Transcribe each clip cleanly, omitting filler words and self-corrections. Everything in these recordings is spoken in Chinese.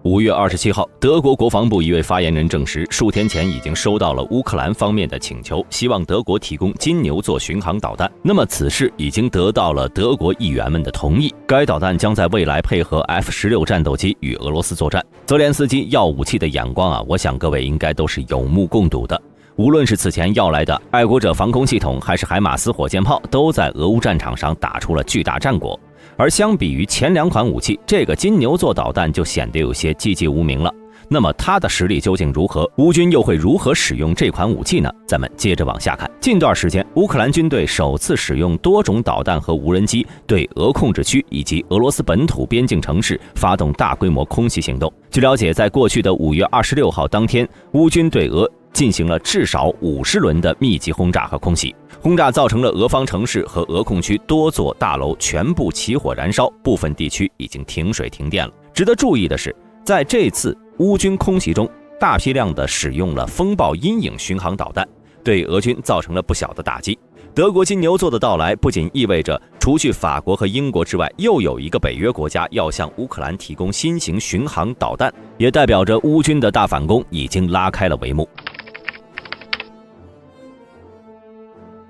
5月27号，德国国防部一位发言人证实，数天前已经收到了乌克兰方面的请求，希望德国提供金牛座巡航导弹。那么此事已经得到了德国议员们的同意，该导弹将在未来配合 F-16战斗机与俄罗斯作战。泽连斯基要武器的眼光我想各位应该都是有目共睹的。无论是此前要来的爱国者防空系统，还是海马斯火箭炮，都在俄乌战场上打出了巨大战果。而相比于前2款武器，这个金牛座导弹就显得有些籍籍无名了。那么它的实力究竟如何？乌军又会如何使用这款武器呢？咱们接着往下看。近段时间，乌克兰军队首次使用多种导弹和无人机对俄控制区以及俄罗斯本土边境城市发动大规模空袭行动。据了解，在过去的5月26号当天，乌军对俄进行了至少50轮的密集轰炸和空袭，轰炸造成了俄方城市和俄控区多座大楼全部起火燃烧，部分地区已经停水停电了。值得注意的是，在这次乌军空袭中，大批量的使用了风暴阴影巡航导弹，对俄军造成了不小的打击。德国金牛座的到来不仅意味着除去法国和英国之外，又有一个北约国家要向乌克兰提供新型巡航导弹，也代表着乌军的大反攻已经拉开了帷幕。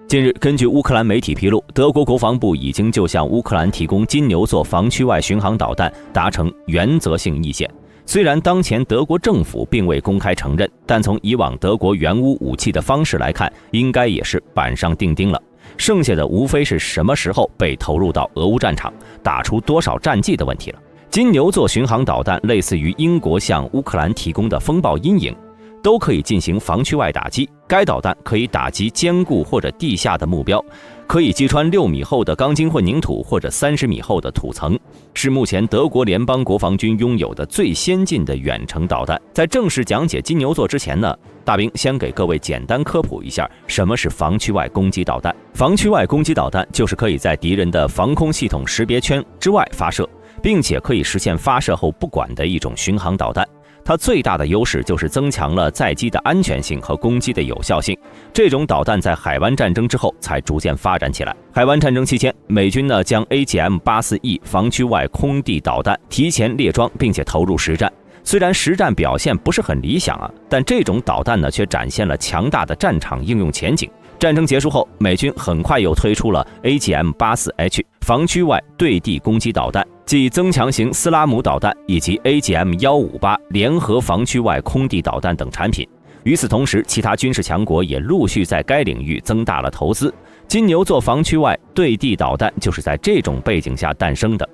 近日，根据乌克兰媒体披露，德国国防部已经就向乌克兰提供金牛座防区外巡航导弹达成原则性意见。虽然当前德国政府并未公开承认，但从以往德国援乌武器的方式来看，应该也是板上钉钉了。剩下的无非是什么时候被投入到俄乌战场，打出多少战绩的问题了。金牛座巡航导弹类似于英国向乌克兰提供的风暴阴影，都可以进行防区外打击。该导弹可以打击坚固或者地下的目标，可以击穿6米厚的钢筋混凝土或者30米厚的土层，是目前德国联邦国防军拥有的最先进的远程导弹。在正式讲解金牛座之前呢，大兵先给各位简单科普一下什么是防区外攻击导弹。防区外攻击导弹就是可以在敌人的防空系统识别圈之外发射，并且可以实现发射后不管的一种巡航导弹。它最大的优势就是增强了载机的安全性和攻击的有效性。这种导弹在海湾战争之后才逐渐发展起来。海湾战争期间，美军将 AGM-84E 防区外空地导弹提前列装并且投入实战。虽然实战表现不是很理想但这种导弹却展现了强大的战场应用前景。战争结束后，美军很快又推出了 AGM-84H 防区外对地攻击导弹，即增强型斯拉姆导弹以及 AGM-158 联合防区外空地导弹等产品。与此同时，其他军事强国也陆续在该领域增大了投资。金牛座防区外对地导弹就是在这种背景下诞生的。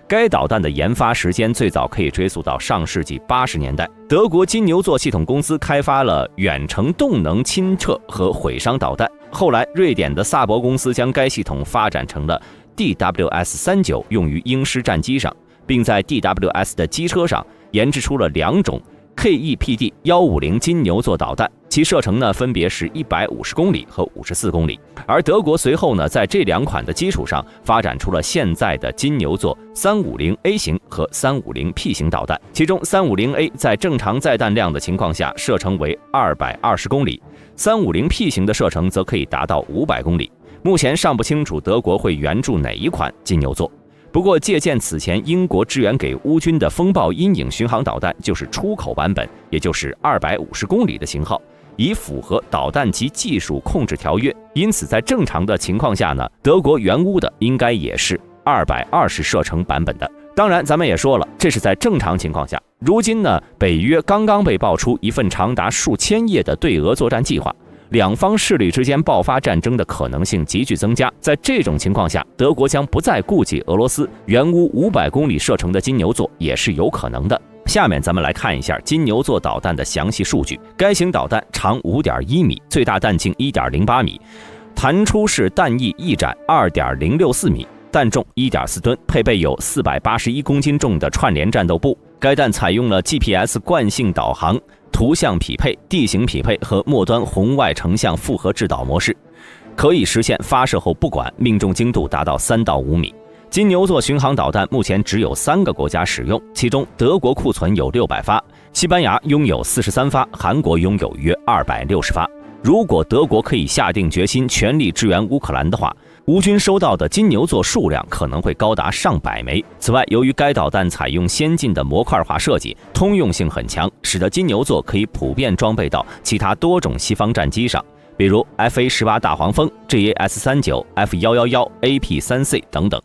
该导弹的研发时间最早可以追溯到上世纪80年代，德国金牛座系统公司开发了远程动能亲测和毁伤导弹。后来，瑞典的萨博公司将该系统发展成了 DWS-39， 用于鹰狮战机上，并在 DWS 的机车上研制出了2种 KEPD-150 金牛座导弹，其射程分别是150公里和54公里。而德国随后在这2款的基础上发展出了现在的金牛座 350A 型和 350P 型导弹，其中 350A 在正常载弹量的情况下射程为220公里， 350P 型的射程则可以达到500公里。目前尚不清楚德国会援助哪一款金牛座。不过，借鉴此前英国支援给乌军的风暴阴影巡航导弹就是出口版本，也就是250公里的型号，以符合导弹及技术控制条约。因此，在正常的情况下德国援乌的应该也是220射程版本的。当然，咱们也说了，这是在正常情况下。如今北约刚刚被爆出一份长达数千页的对俄作战计划。两方势力之间爆发战争的可能性急剧增加。在这种情况下，德国将不再顾及俄罗斯，援乌500公里射程的金牛座也是有可能的。下面咱们来看一下金牛座导弹的详细数据。该型导弹长 5.1 米，最大弹径 1.08 米，弹出式弹翼翼展 2.064 米，弹重 1.4 吨，配备有481公斤重的串联战斗部。该弹采用了 GPS 惯性导航、图像匹配、地形匹配和末端红外成像复合制导模式，可以实现发射后不管，命中精度达到3到5米。金牛座巡航导弹目前只有3个国家使用，其中德国库存有600发，西班牙拥有43发，韩国拥有约260发。如果德国可以下定决心全力支援乌克兰的话，乌军收到的金牛座数量可能会高达上百枚。此外，由于该导弹采用先进的模块化设计，通用性很强，使得金牛座可以普遍装备到其他多种西方战机上，比如 FA-18大黄蜂、JAS-39、F-111、AP-3C 等等。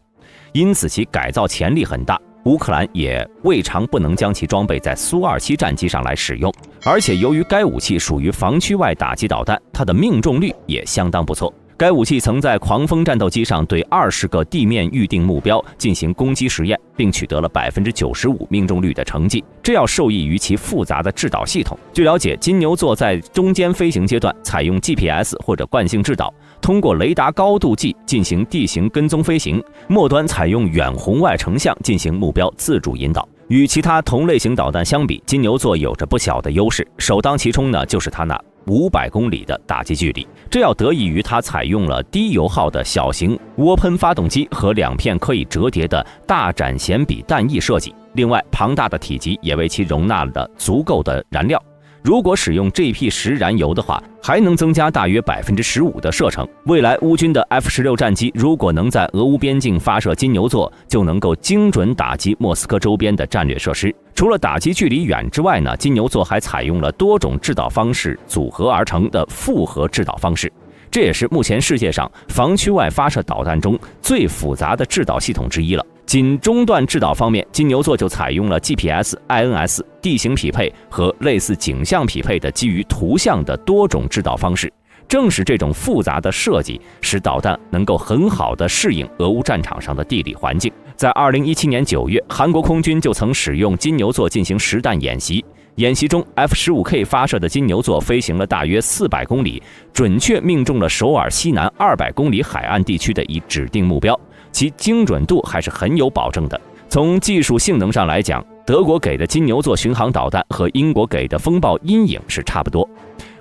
因此其改造潜力很大，乌克兰也未尝不能将其装备在苏27战机上来使用。而且由于该武器属于防区外打击导弹，它的命中率也相当不错。该武器曾在狂风战斗机上对20个地面预定目标进行攻击实验，并取得了95%命中率的成绩，这要受益于其复杂的制导系统。据了解，金牛座在中间飞行阶段采用 GPS 或者惯性制导，通过雷达高度计进行地形跟踪飞行，末端采用远红外成像进行目标自主引导。与其他同类型导弹相比，金牛座有着不小的优势，首当其冲呢就是它那500公里的打击距离，这要得益于它采用了低油耗的小型涡喷发动机和2片可以折叠的大展弦比弹翼设计。另外，庞大的体积也为其容纳了足够的燃料。如果使用 GP10 燃油的话，还能增加大约15%的射程。未来乌军的 F-16战机如果能在俄乌边境发射金牛座，就能够精准打击莫斯科周边的战略设施。除了打击距离远之外呢，金牛座还采用了多种制导方式组合而成的复合制导方式，这也是目前世界上防区外发射导弹中最复杂的制导系统之一了。仅中段制导方面，金牛座就采用了 GPS、INS、地形匹配和类似景象匹配的基于图像的多种制导方式。正是这种复杂的设计，使导弹能够很好地适应俄乌战场上的地理环境。在2017年9月，韩国空军就曾使用金牛座进行实弹演习。演习中 ，F-15K 发射的金牛座飞行了大约400公里，准确命中了首尔西南200公里海岸地区的一指定目标。其精准度还是很有保证的。从技术性能上来讲，德国给的金牛座巡航导弹和英国给的风暴阴影是差不多。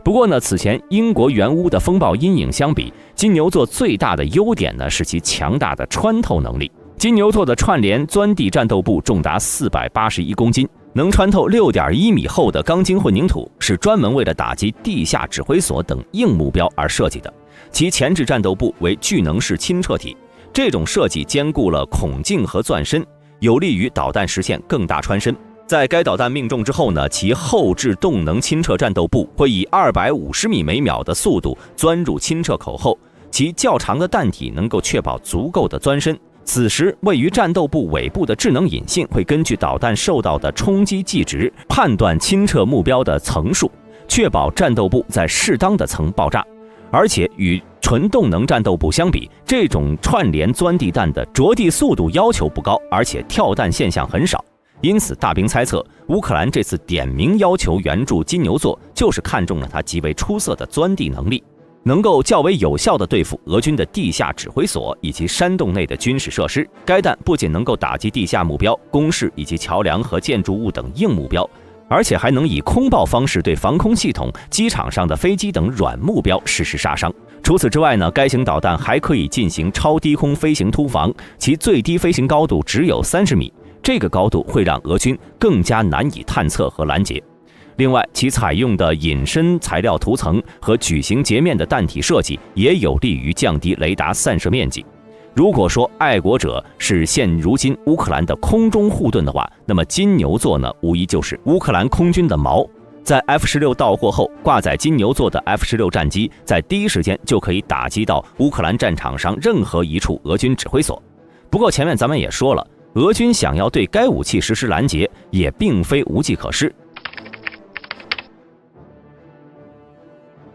不过呢，此前英国援乌的风暴阴影相比，金牛座最大的优点呢是其强大的穿透能力。金牛座的串联钻地战斗部重达481公斤，能穿透6.1米厚的钢筋混凝土，是专门为了打击地下指挥所等硬目标而设计的。其前置战斗部为聚能式亲测体，这种设计兼顾了孔径和钻身，有利于导弹实现更大穿身。在该导弹命中之后呢，其后置动能亲测战斗部会以250米每秒的速度钻入亲测口后，其较长的弹体能够确保足够的钻身。此时，位于战斗部尾部的智能引信会根据导弹受到的冲击计值，判断亲测目标的层数，确保战斗部在适当的层爆炸。而且与纯动能战斗部相比，这种串联钻地弹的着地速度要求不高，而且跳弹现象很少。因此，大兵猜测，乌克兰这次点名要求援助金牛座，就是看中了它极为出色的钻地能力，能够较为有效地对付俄军的地下指挥所以及山洞内的军事设施。该弹不仅能够打击地下目标、工事以及桥梁和建筑物等硬目标，而且还能以空爆方式对防空系统、机场上的飞机等软目标实施杀伤。除此之外呢，该型导弹还可以进行超低空飞行突防，其最低飞行高度只有30米，这个高度会让俄军更加难以探测和拦截。另外，其采用的隐身材料涂层和矩形截面的弹体设计也有利于降低雷达散射面积。如果说爱国者是现如今乌克兰的空中护盾的话，那么金牛座呢，无疑就是乌克兰空军的矛。在 F-16到货后，挂载金牛座的 F-16战机在第一时间就可以打击到乌克兰战场上任何一处俄军指挥所。不过前面咱们也说了，俄军想要对该武器实施拦截，也并非无计可施。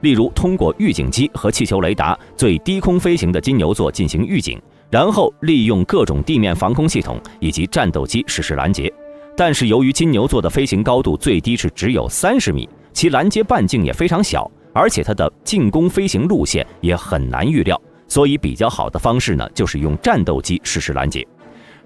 例如，通过预警机和气球雷达对低空飞行的金牛座进行预警，然后利用各种地面防空系统以及战斗机实施拦截。但是由于金牛座的飞行高度最低是只有30米，其拦截半径也非常小，而且它的进攻飞行路线也很难预料，所以比较好的方式呢，就是用战斗机实施拦截。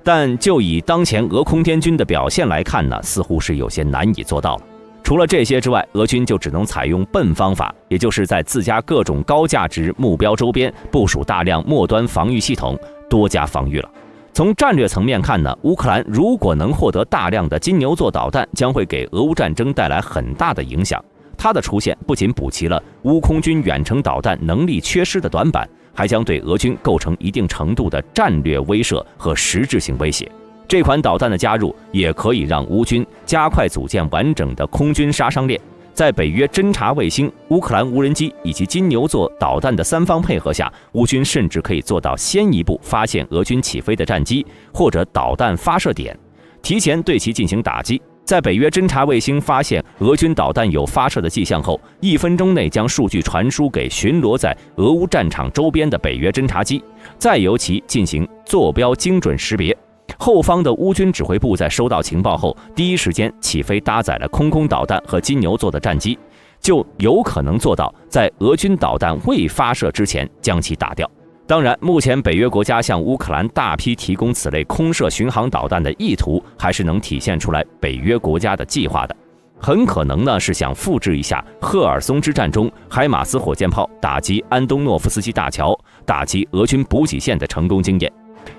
但就以当前俄空天军的表现来看呢，似乎是有些难以做到了。除了这些之外，俄军就只能采用笨方法，也就是在自家各种高价值目标周边部署大量末端防御系统，多加防御了。从战略层面看呢，乌克兰如果能获得大量的金牛座导弹，将会给俄乌战争带来很大的影响。它的出现不仅补齐了乌空军远程导弹能力缺失的短板，还将对俄军构成一定程度的战略威慑和实质性威胁。这款导弹的加入也可以让乌军加快组建完整的空军杀伤链。在北约侦察卫星、乌克兰无人机以及金牛座导弹的三方配合下，乌军甚至可以做到先一步发现俄军起飞的战机或者导弹发射点，提前对其进行打击。在北约侦察卫星发现俄军导弹有发射的迹象后，1分钟内将数据传输给巡逻在俄乌战场周边的北约侦察机，再由其进行坐标精准识别。后方的乌军指挥部在收到情报后，第一时间起飞搭载了空导弹和金牛座的战机，就有可能做到在俄军导弹未发射之前将其打掉。当然，目前北约国家向乌克兰大批提供此类空射巡航导弹的意图，还是能体现出来北约国家的计划的。很可能呢是想复制一下赫尔松之战中海马斯火箭炮打击安东诺夫斯基大桥、打击俄军补给线的成功经验。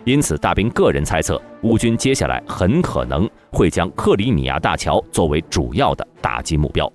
因此，大兵个人猜测，乌军接下来很可能会将克里米亚大桥作为主要的打击目标。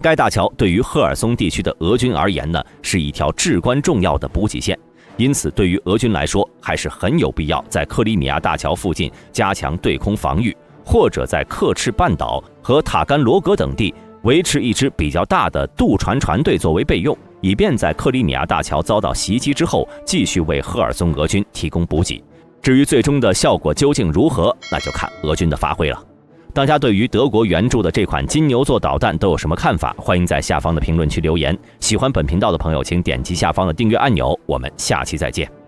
该大桥对于赫尔松地区的俄军而言呢，是一条至关重要的补给线。因此，对于俄军来说，还是很有必要在克里米亚大桥附近加强对空防御，或者在克赤半岛和塔甘罗格等地维持一支比较大的渡船船队作为备用，以便在克里米亚大桥遭到袭击之后，继续为赫尔松俄军提供补给。至于最终的效果究竟如何，那就看俄军的发挥了。大家对于德国援助的这款金牛座导弹都有什么看法？欢迎在下方的评论区留言。喜欢本频道的朋友，请点击下方的订阅按钮。我们下期再见。